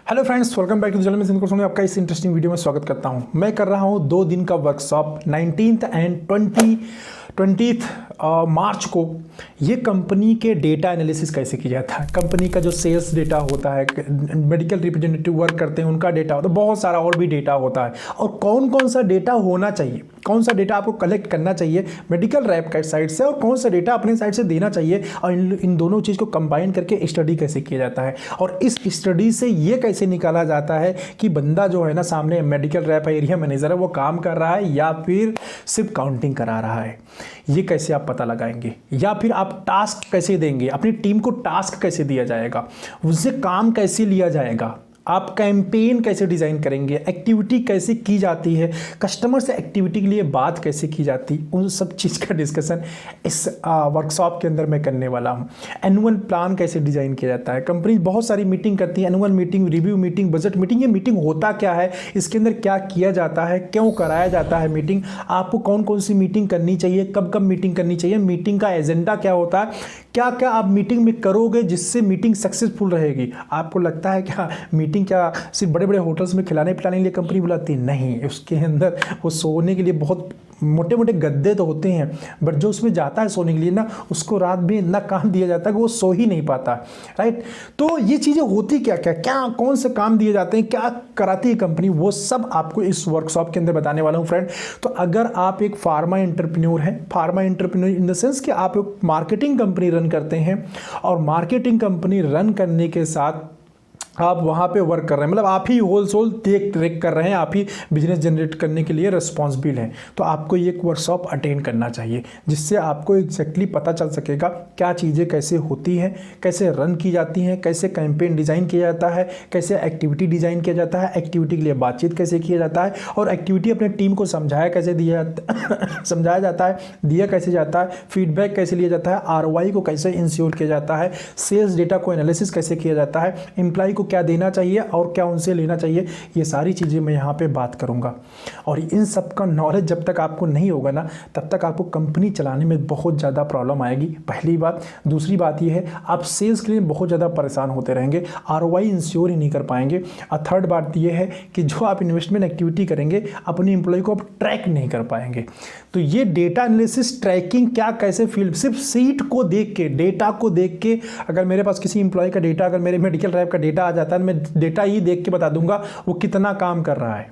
Hello friends, welcome back to the channel. मैं सिंह आपका इस इंटरेस्टिंग वीडियो में स्वागत करता हूं। मैं कर रहा हूं 2 दिन का वर्कशॉप 19th एंड 20th मार्च को। ये कंपनी के डेटा एनालिसिस कैसे किया जाता है, कंपनी का जो सेल्स डेटा होता है, मेडिकल रिप्रेजेंटेटिव वर्क करते हैं उनका डेटा होता है, बहुत सारा और भी डेटा होता है। और कौन कौन सा डेटा होना चाहिए, कौन सा डेटा आपको कलेक्ट करना चाहिए मेडिकल रैप का साइड से, और कौन सा डेटा अपने साइड से देना चाहिए, और इन दोनों चीज़ को कंबाइन करके स्टडी कैसे किया जाता है। और इस स्टडी से ये कैसे निकाला जाता है कि बंदा जो है ना सामने मेडिकल रैप एरिया मैनेजर है, वो काम कर रहा है या फिर सिर्फ काउंटिंग करा रहा है, ये कैसे आप पता लगाएंगे। या फिर आप टास्क कैसे देंगे, अपनी टीम को टास्क कैसे दिया जाएगा, उससे काम कैसे लिया जाएगा, आप कैंपेन कैसे डिज़ाइन करेंगे, एक्टिविटी कैसे की जाती है, कस्टमर से एक्टिविटी के लिए बात कैसे की जाती, उन सब चीज़ का डिस्कशन इस वर्कशॉप के अंदर मैं करने वाला हूँ। एनुअल प्लान कैसे डिज़ाइन किया जाता है, कंपनी बहुत सारी मीटिंग करती है, annual meeting, review meeting, budget meeting. ये मीटिंग होता क्या है, इसके अंदर क्या किया जाता है, क्यों कराया जाता है मीटिंग, आपको कौन कौन सी मीटिंग करनी चाहिए, कब कब मीटिंग करनी चाहिए, मीटिंग का एजेंडा क्या होता है, क्या क्या आप मीटिंग में करोगे जिससे मीटिंग सक्सेसफुल रहेगी। आपको लगता है क्या मीटिंग क्या सिर्फ बड़े बड़े होटल्स में खिलाने पिलाने के लिए कंपनी बुलाती है? नहीं, उसके अंदर वो सोने के लिए बहुत मोटे मोटे गद्दे तो होते हैं, बट जो उसमें जाता है सोने के लिए ना, उसको रात में इतना काम दिया जाता है कि वो सो ही नहीं पाता, राइट। तो ये चीज़ें होती क्या क्या क्या कौन से काम दिए जाते हैं, क्या कराती है कंपनी, वो सब आपको इस वर्कशॉप के अंदर बताने वाला हूँ फ्रेंड। तो अगर आप एक फार्मा एंटरप्रेन्योर हैं, pharma entrepreneur in the sense कि आप एक मार्केटिंग कंपनी रन करते हैं, और मार्केटिंग कंपनी रन करने के साथ आप वहाँ पे वर्क कर रहे हैं, मतलब आप ही होलसेल देख रेख कर रहे हैं, आप ही बिजनेस जनरेट करने के लिए रिस्पॉन्सिबल हैं, तो आपको ये वर्कशॉप अटेंड करना चाहिए, जिससे आपको एग्जैक्टली पता चल सकेगा क्या चीज़ें कैसे होती हैं, कैसे रन की जाती हैं, कैसे कैंपेन डिज़ाइन किया जाता है, कैसे एक्टिविटी डिज़ाइन किया जाता है, एक्टिविटी के लिए बातचीत कैसे किया जाता है, और एक्टिविटी अपने टीम को समझाया कैसे समझाया जाता है, दिया कैसे जाता है, फीडबैक कैसे लिया जाता है, ROI को कैसे इंश्योर किया जाता है, सेल्स डेटा को एनालिसिस कैसे किया जाता है, एम्प्लॉय को क्या देना चाहिए और क्या उनसे लेना चाहिए, ये सारी चीज़ें मैं यहाँ पे बात करूँगा। और इन सब का नॉलेज जब तक आपको नहीं होगा ना, तब तक आपको कंपनी चलाने में बहुत ज़्यादा प्रॉब्लम आएगी, पहली बात। दूसरी बात ये है, आप सेल्स के लिए बहुत ज़्यादा परेशान होते रहेंगे, ROI इंश्योर ही नहीं कर पाएंगे। और थर्ड बात ये है कि जो आप इन्वेस्टमेंट एक्टिविटी करेंगे, अपने एम्प्लॉय को आप ट्रैक नहीं कर पाएंगे। तो ये डेटा एनालिसिस, ट्रैकिंग क्या कैसे फील्ड, सिर्फ सीट को देख के, डेटा को देख के, अगर मेरे पास किसी एम्प्लॉय का डेटा, अगर मेरे मेडिकल रैप का डेटा आ जाता है, मैं डेटा ही देख के बता दूंगा वो कितना काम कर रहा है,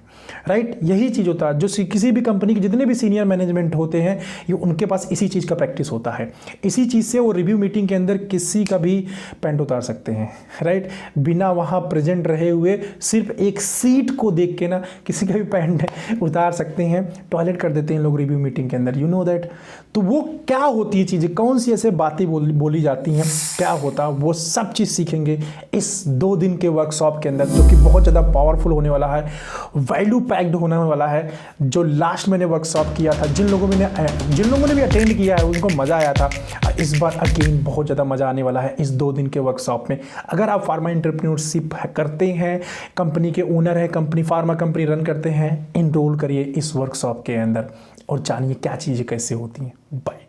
राइट। यही चीज़ होता है, जो किसी भी कंपनी के जितने भी सीनियर मैनेजमेंट होते हैं, ये उनके पास इसी चीज़ का प्रैक्टिस होता है। इसी चीज़ से वो रिव्यू मीटिंग के अंदर किसी का भी पैंट उतार सकते हैं, राइट, बिना वहाँ प्रेजेंट रहे हुए, सिर्फ एक सीट को देख के ना किसी का भी पैंट उतार सकते हैं, टॉयलेट कर देते हैं लोग रिव्यू मीटिंग के अंदर, यू नो दैट। तो वो क्या होती है चीज़ें, कौन सी ऐसे बातें बोली जाती हैं, क्या होता है, वो सब चीज़ सीखेंगे इस 2 दिन के वर्कशॉप के अंदर, जो कि बहुत ज़्यादा पावरफुल होने वाला है, वैल्यू पैक्ड होने वाला है। जो लास्ट मैंने वर्कशॉप किया था, जिन लोगों ने भी अटेंड किया है उनको मज़ा आया था, इस बार अगेन बहुत ज़्यादा मज़ा आने वाला है इस 2 दिन के वर्कशॉप में। अगर आप फार्मा एंटरप्रेन्योरशिप करते हैं, कंपनी के ओनर हैं, कंपनी फार्मा कंपनी रन करते हैं, इनरोल करिए इस वर्कशॉप के अंदर और जानिए क्या चीज़ें कैसे होती हैं। बाय।